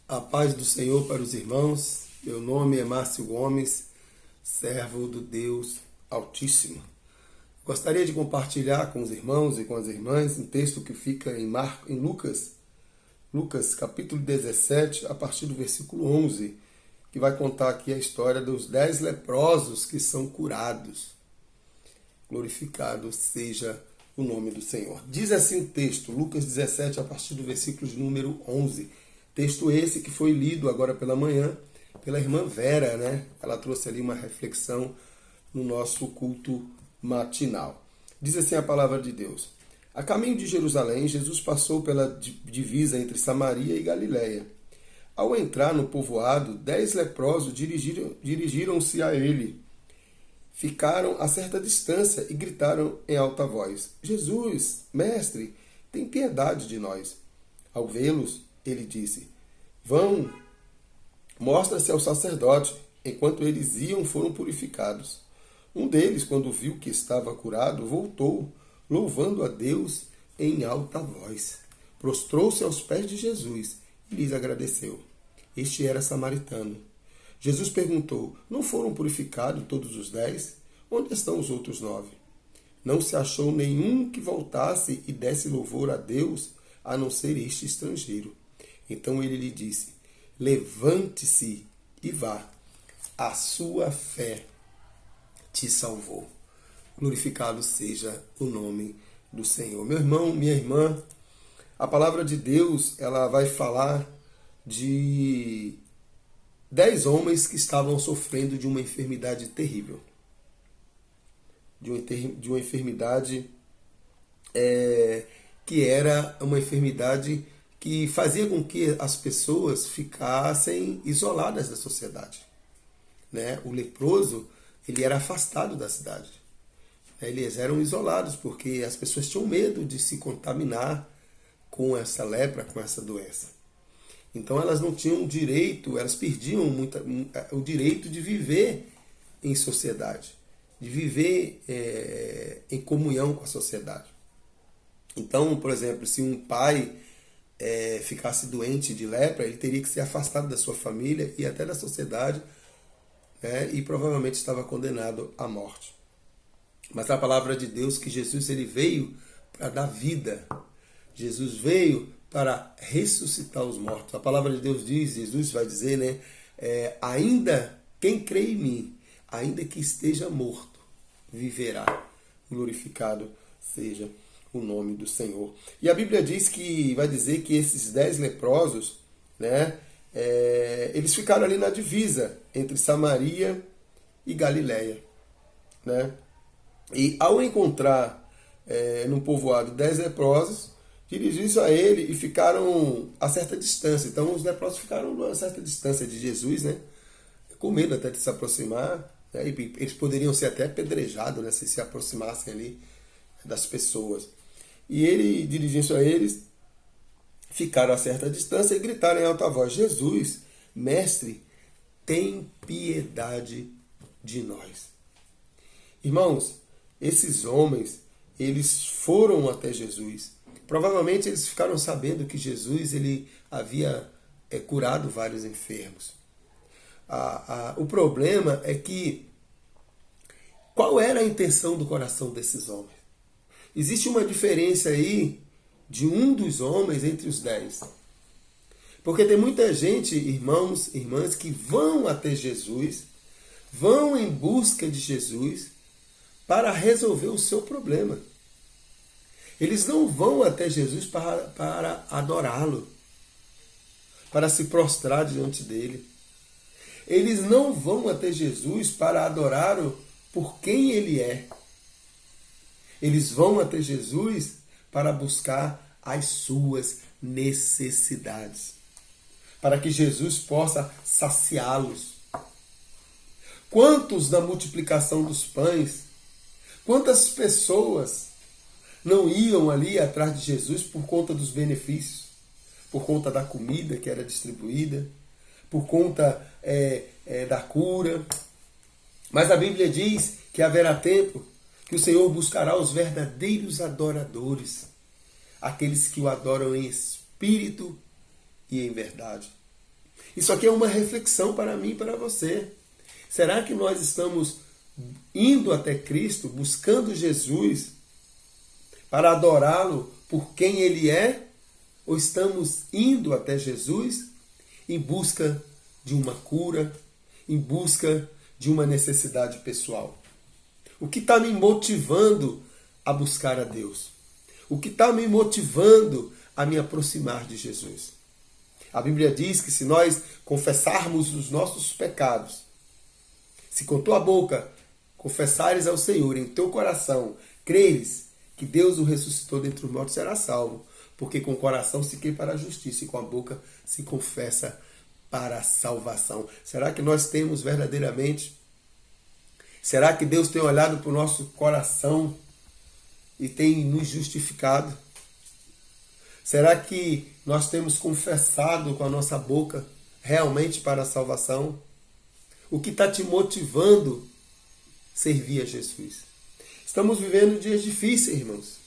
A paz do Senhor para os irmãos. Meu nome é Márcio Gomes, servo do Deus Altíssimo. Gostaria de compartilhar com os irmãos e com as irmãs um texto que fica em Lucas capítulo 17, a partir do versículo 11, que vai contar aqui a história dos 10 leprosos que são curados. Glorificado seja o nome do Senhor. Diz assim o texto, Lucas 17, a partir do versículo de número 11. Texto esse que foi lido agora pela manhã pela irmã Vera, né? Ela trouxe ali uma reflexão no nosso culto matinal. Diz assim a palavra de Deus. A caminho de Jerusalém, Jesus passou pela divisa entre Samaria e Galiléia. Ao entrar no povoado, 10 leprosos dirigiram-se a ele. Ficaram a certa distância e gritaram em alta voz: Jesus, mestre, tem piedade de nós. Ao vê-los, ele disse: Vão, mostra-se ao sacerdote. Enquanto eles iam, foram purificados. Um deles, quando viu que estava curado, voltou, louvando a Deus em alta voz. Prostrou-se aos pés de Jesus e lhes agradeceu. Este era samaritano. Jesus perguntou: Não foram purificados todos os 10? Onde estão os outros 9? Não se achou nenhum que voltasse e desse louvor a Deus, a não ser este estrangeiro. Então ele lhe disse: Levante-se e vá. A sua fé te salvou. Glorificado seja o nome do Senhor. Meu irmão, minha irmã, a palavra de Deus, ela vai falar de 10 homens que estavam sofrendo de uma enfermidade terrível. De uma enfermidade que era uma enfermidade que fazia com que as pessoas ficassem isoladas da sociedade. Né? O leproso, ele era afastado da cidade. Eles eram isolados porque as pessoas tinham medo de se contaminar com essa lepra, com essa doença. Então elas não tinham direito, elas perdiam o direito de viver em sociedade, de viver em comunhão com a sociedade. Então, por exemplo, se um pai ficasse doente de lepra, ele teria que ser afastado da sua família e até da sociedade, né? E provavelmente estava condenado à morte. Mas a palavra de Deus que Jesus ele veio para dar vida. Jesus veio para ressuscitar os mortos. A palavra de Deus diz, Jesus vai dizer, né? Ainda quem crê em mim, ainda que esteja morto, viverá. Glorificado seja o nome do Senhor. E a Bíblia diz que, vai dizer que esses 10 leprosos, né? Eles ficaram ali na divisa entre Samaria e Galiléia, né? E ao encontrar no povoado 10 leprosos, dirigiram-se a ele e ficaram a certa distância. Então os leprosos ficaram a certa distância de Jesus, né? Com medo até de se aproximar. Né? E eles poderiam ser até apedrejados, né? Se aproximassem ali das pessoas. E ele dirigiu-se a eles, ficaram a certa distância e gritaram em alta voz: Jesus, mestre, tem piedade de nós. Irmãos, esses homens, eles foram até Jesus. Provavelmente eles ficaram sabendo que Jesus ele havia curado vários enfermos. O problema é que qual era a intenção do coração desses homens? Existe uma diferença aí de um dos homens entre os 10. Porque tem muita gente, irmãos, irmãs, que vão até Jesus, vão em busca de Jesus para resolver o seu problema. Eles não vão até Jesus para adorá-lo, para se prostrar diante dele. Eles não vão até Jesus para adorá-lo por quem ele é. Eles vão até Jesus para buscar as suas necessidades, para que Jesus possa saciá-los. Quantos na multiplicação dos pães, quantas pessoas não iam ali atrás de Jesus por conta dos benefícios, por conta da comida que era distribuída, por conta da cura. Mas a Bíblia diz que haverá tempo que o Senhor buscará os verdadeiros adoradores, aqueles que o adoram em espírito e em verdade. Isso aqui é uma reflexão para mim e para você. Será que nós estamos indo até Cristo, buscando Jesus para adorá-lo por quem Ele é? Ou estamos indo até Jesus em busca de uma cura, em busca de uma necessidade pessoal? O que está me motivando a buscar a Deus? O que está me motivando a me aproximar de Jesus? A Bíblia diz que se nós confessarmos os nossos pecados, se com tua boca confessares ao Senhor, em teu coração creres que Deus o ressuscitou dentre os mortos, será salvo. Porque com o coração se crê para a justiça e com a boca se confessa para a salvação. Será que nós temos verdadeiramente? Será que Deus tem olhado para o nosso coração e tem nos justificado? Será que nós temos confessado com a nossa boca realmente para a salvação? O que está te motivando a servir a Jesus? Estamos vivendo dias difíceis, irmãos.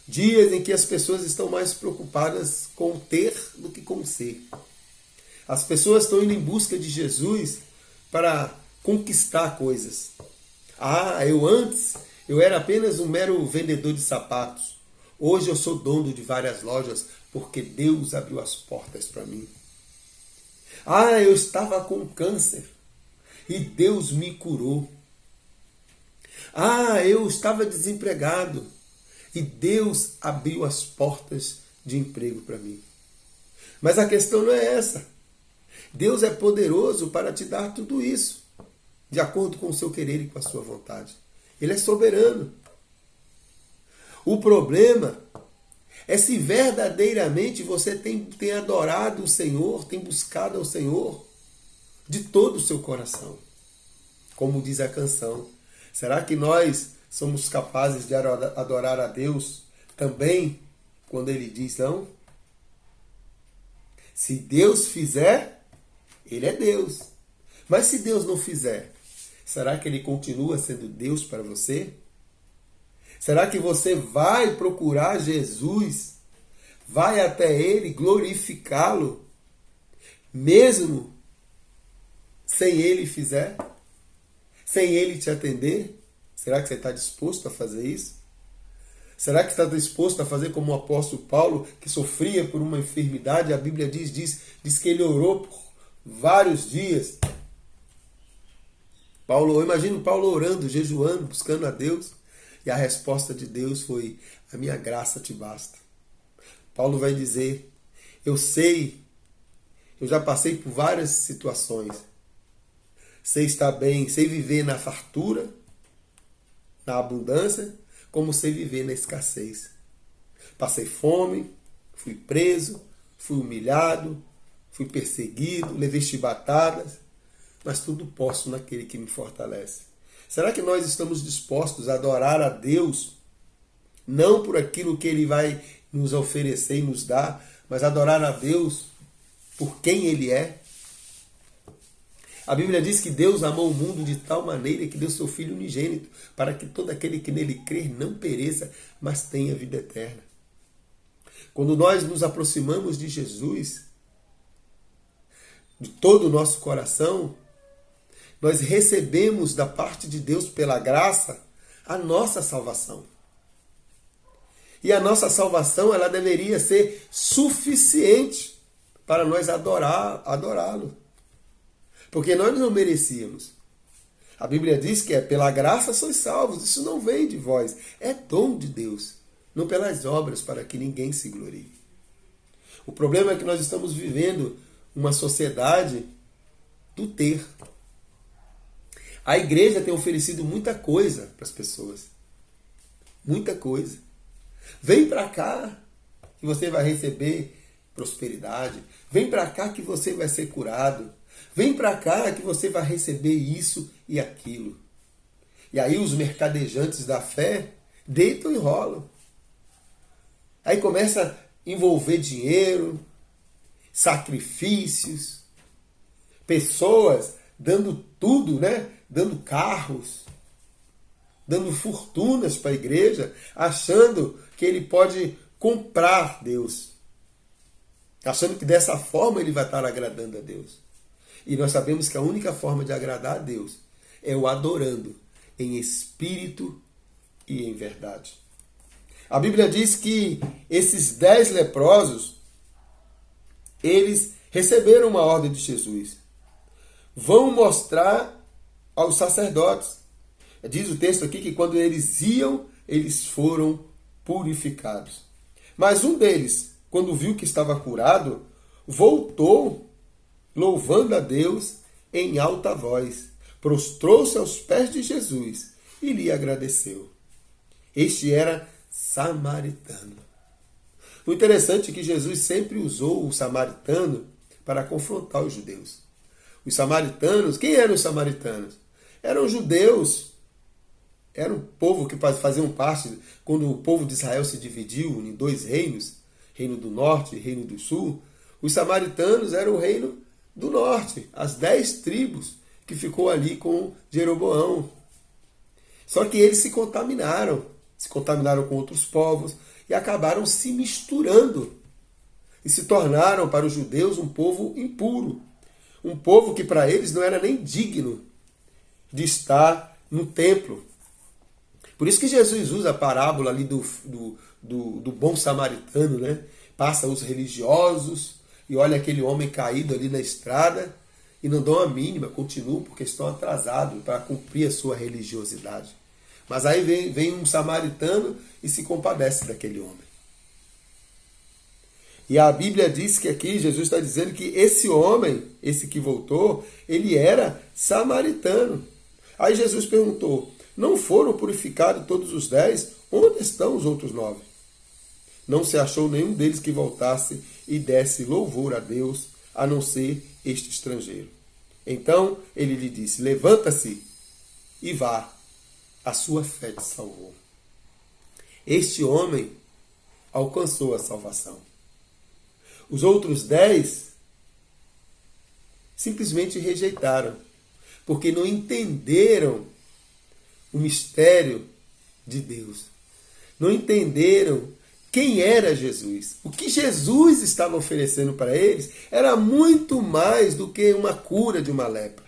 Dias em que as pessoas estão mais preocupadas com o ter do que com o ser. As pessoas estão indo em busca de Jesus para conquistar coisas. Eu era apenas um mero vendedor de sapatos. Hoje eu sou dono de várias lojas porque Deus abriu as portas para mim. Eu estava com câncer e Deus me curou. Eu estava desempregado e Deus abriu as portas de emprego para mim. Mas a questão não é essa. Deus é poderoso para te dar tudo isso, de acordo com o seu querer e com a sua vontade. Ele é soberano. O problema é se verdadeiramente você tem adorado o Senhor, tem buscado ao Senhor de todo o seu coração. Como diz a canção. Será que nós somos capazes de adorar a Deus também quando Ele diz não? Se Deus fizer, Ele é Deus. Mas se Deus não fizer, será que Ele continua sendo Deus para você? Será que você vai procurar Jesus, vai até Ele glorificá-lo, mesmo sem Ele fizer? Sem Ele te atender? Será que você está disposto a fazer isso? Será que está disposto a fazer como o apóstolo Paulo, que sofria por uma enfermidade? A Bíblia diz que ele orou por vários dias. Eu imagino Paulo orando, jejuando, buscando a Deus. E a resposta de Deus foi: a minha graça te basta. Paulo vai dizer: eu já passei por várias situações. Sei estar bem, sei viver na fartura, na abundância, como sei viver na escassez. Passei fome, fui preso, fui humilhado, fui perseguido, levei chibatadas, mas tudo posso naquele que me fortalece. Será que nós estamos dispostos a adorar a Deus, não por aquilo que Ele vai nos oferecer e nos dar, mas adorar a Deus por quem Ele é? A Bíblia diz que Deus amou o mundo de tal maneira que deu seu Filho unigênito, para que todo aquele que nele crer não pereça, mas tenha vida eterna. Quando nós nos aproximamos de Jesus, de todo o nosso coração, nós recebemos da parte de Deus, pela graça, a nossa salvação. E a nossa salvação, ela deveria ser suficiente para nós adorá-lo. Porque nós não merecíamos. A Bíblia diz que pela graça sois salvos. Isso não vem de vós. É dom de Deus. Não pelas obras, para que ninguém se glorie. O problema é que nós estamos vivendo uma sociedade do ter. A igreja tem oferecido muita coisa para as pessoas. Muita coisa. Vem para cá que você vai receber prosperidade. Vem para cá que você vai ser curado. Vem para cá que você vai receber isso e aquilo. E aí os mercadejantes da fé deitam e rolam. Aí começa a envolver dinheiro, sacrifícios, pessoas dando tudo, né? Dando carros, dando fortunas para a igreja, achando que ele pode comprar Deus. achando que dessa forma ele vai estar agradando a Deus. E nós sabemos que a única forma de agradar a Deus é o adorando em espírito e em verdade. A Bíblia diz que esses 10 leprosos, eles receberam uma ordem de Jesus. Vão mostrar aos sacerdotes. Diz o texto aqui que quando eles iam, eles foram purificados. Mas um deles, quando viu que estava curado, voltou louvando a Deus em alta voz. Prostrou-se aos pés de Jesus e lhe agradeceu. Este era samaritano. O interessante é que Jesus sempre usou o samaritano para confrontar os judeus. Os samaritanos, quem eram os samaritanos? Eram judeus. Era um povo que faziam parte, quando o povo de Israel se dividiu em 2 reinos, reino do norte e reino do sul, os samaritanos eram o reino do norte, as 10 tribos que ficou ali com Jeroboão. Só que eles se contaminaram com outros povos e acabaram se misturando e se tornaram para os judeus um povo impuro, um povo que para eles não era nem digno de estar no templo. Por isso que Jesus usa a parábola ali do bom samaritano, né? Passa os religiosos e olha aquele homem caído ali na estrada e não dão a mínima, continuam porque estão atrasados para cumprir a sua religiosidade. Mas aí vem um samaritano e se compadece daquele homem. E a Bíblia diz que aqui Jesus está dizendo que esse homem, esse que voltou, ele era samaritano. Aí Jesus perguntou, não foram purificados todos os 10? Onde estão os outros 9? Não se achou nenhum deles que voltasse e desse louvor a Deus, a não ser este estrangeiro. Então ele lhe disse, levanta-se e vá, a sua fé te salvou. Este homem alcançou a salvação. Os outros 10 simplesmente rejeitaram, porque não entenderam o mistério de Deus. Não entenderam quem era Jesus. O que Jesus estava oferecendo para eles era muito mais do que uma cura de uma lepra.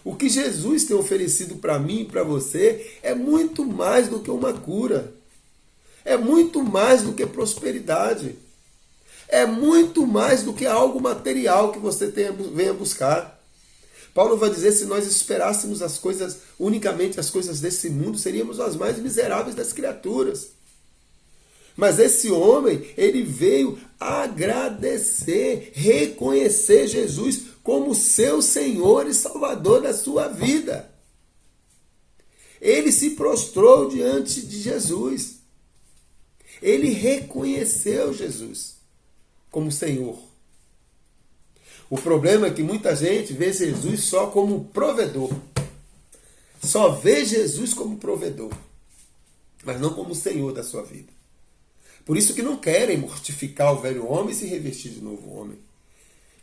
O que Jesus tem oferecido para mim e para você é muito mais do que uma cura. É muito mais do que prosperidade. É muito mais do que algo material que você venha buscar. Paulo vai dizer, se nós esperássemos unicamente as coisas desse mundo, seríamos as mais miseráveis das criaturas. Mas esse homem, ele veio agradecer, reconhecer Jesus como seu Senhor e Salvador da sua vida. Ele se prostrou diante de Jesus. Ele reconheceu Jesus como Senhor. O problema é que muita gente vê Jesus só como provedor. Só vê Jesus como provedor, mas não como Senhor da sua vida. Por isso que não querem mortificar o velho homem e se revestir de novo homem.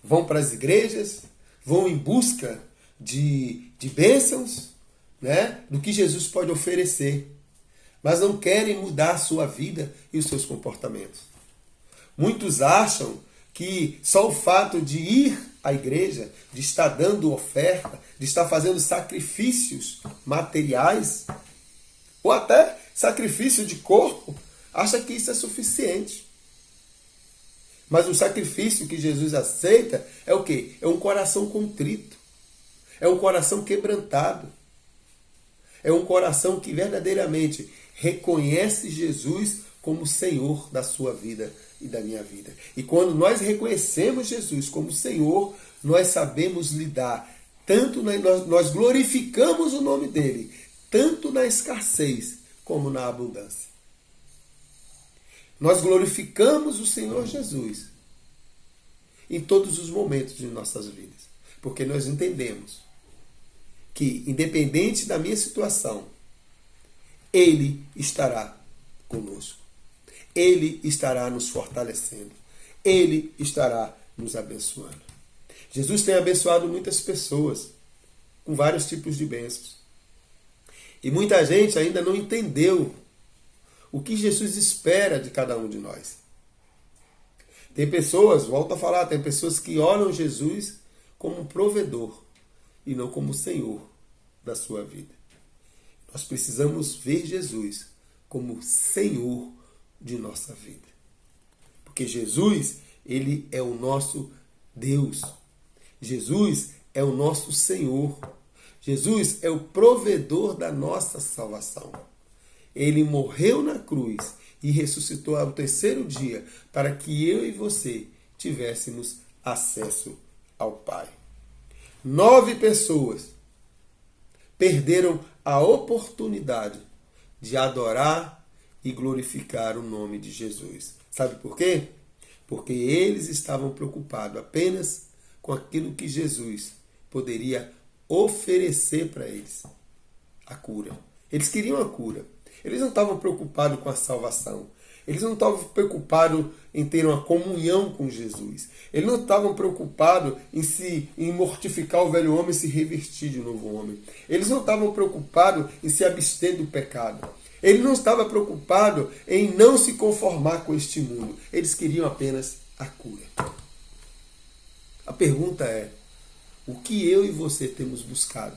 Vão para as igrejas, vão em busca de bênçãos, né, do que Jesus pode oferecer, mas não querem mudar a sua vida e os seus comportamentos. Muitos acham que só o fato de ir à igreja, de estar dando oferta, de estar fazendo sacrifícios materiais, ou até sacrifício de corpo, acha que isso é suficiente. Mas o sacrifício que Jesus aceita é o quê? É um coração contrito. É um coração quebrantado. É um coração que verdadeiramente reconhece Jesus como Senhor da sua vida e da minha vida. E quando nós reconhecemos Jesus como Senhor, nós sabemos lidar, nós glorificamos o nome dele, tanto na escassez como na abundância. Nós glorificamos o Senhor Jesus em todos os momentos de nossas vidas, porque nós entendemos que, independente da minha situação, Ele estará conosco. Ele estará nos fortalecendo. Ele estará nos abençoando. Jesus tem abençoado muitas pessoas com vários tipos de bênçãos. E muita gente ainda não entendeu o que Jesus espera de cada um de nós. Tem pessoas, volto a falar, tem pessoas que olham Jesus como um provedor e não como o Senhor da sua vida. Nós precisamos ver Jesus como Senhor de nossa vida. Porque Jesus, ele é o nosso Deus. Jesus é o nosso Senhor. Jesus é o provedor da nossa salvação. Ele morreu na cruz e ressuscitou ao terceiro dia para que eu e você tivéssemos acesso ao Pai. 9 pessoas perderam a oportunidade de adorar e glorificar o nome de Jesus. Sabe por quê? Porque eles estavam preocupados apenas com aquilo que Jesus poderia oferecer para eles. A cura. Eles queriam a cura. Eles não estavam preocupados com a salvação. Eles não estavam preocupados em ter uma comunhão com Jesus. Eles não estavam preocupados em mortificar o velho homem e se revestir de novo homem. Eles não estavam preocupados em se abster do pecado. Ele não estava preocupado em não se conformar com este mundo. Eles queriam apenas a cura. A pergunta é, o que eu e você temos buscado?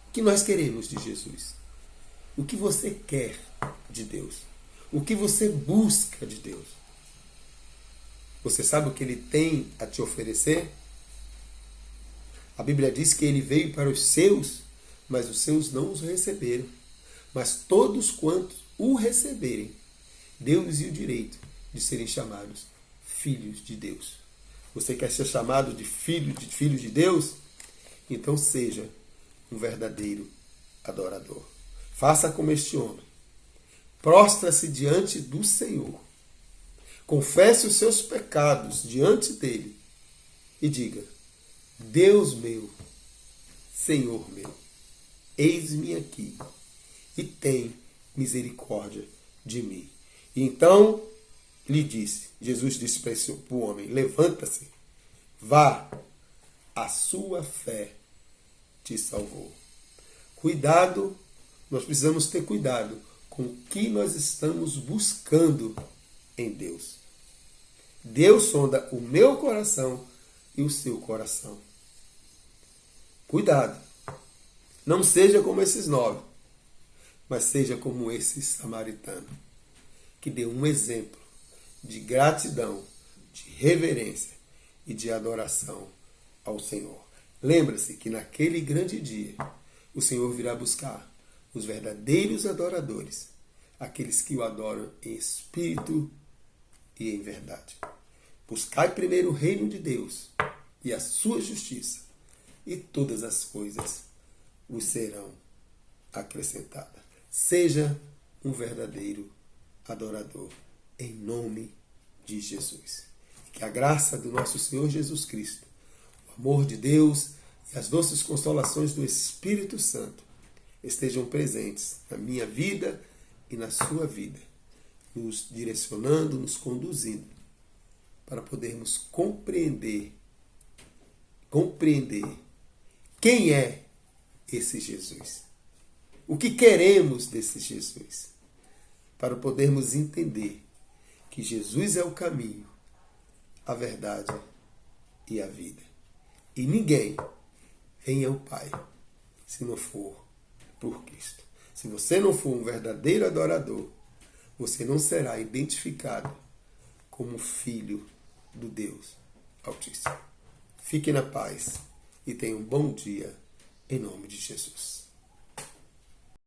O que nós queremos de Jesus? O que você quer de Deus? O que você busca de Deus? Você sabe o que Ele tem a te oferecer? A Bíblia diz que Ele veio para os seus, mas os seus não os receberam. Mas todos quantos o receberem, deu-lhes o direito de serem chamados filhos de Deus. Você quer ser chamado de filho de Deus? Então seja um verdadeiro adorador. Faça como este homem. Prostra-se diante do Senhor. Confesse os seus pecados diante dele e diga: Deus meu, Senhor meu, eis-me aqui e tem misericórdia de mim. E então Jesus disse para o homem: levanta-se, vá, a sua fé te salvou. Cuidado, nós precisamos ter cuidado com o que nós estamos buscando em Deus. Deus sonda o meu coração e o seu coração. Cuidado. Não seja como esses 9, mas seja como esse samaritano, que deu um exemplo de gratidão, de reverência e de adoração ao Senhor. Lembra-se que naquele grande dia o Senhor virá buscar os verdadeiros adoradores, aqueles que o adoram em espírito e em verdade. Buscai primeiro o reino de Deus e a sua justiça, e todas as coisas vos serão acrescentadas. Seja um verdadeiro adorador, em nome de Jesus. Que a graça do nosso Senhor Jesus Cristo, o amor de Deus e as doces consolações do Espírito Santo estejam presentes na minha vida e na sua vida, nos direcionando, nos conduzindo, para podermos compreender quem é esse Jesus. O que queremos desse Jesus? Para podermos entender que Jesus é o caminho, a verdade e a vida. E ninguém vem ao Pai se não for por Cristo. Se você não for um verdadeiro adorador, você não será identificado como filho do Deus Altíssimo. Fique na paz e tenha um bom dia em nome de Jesus.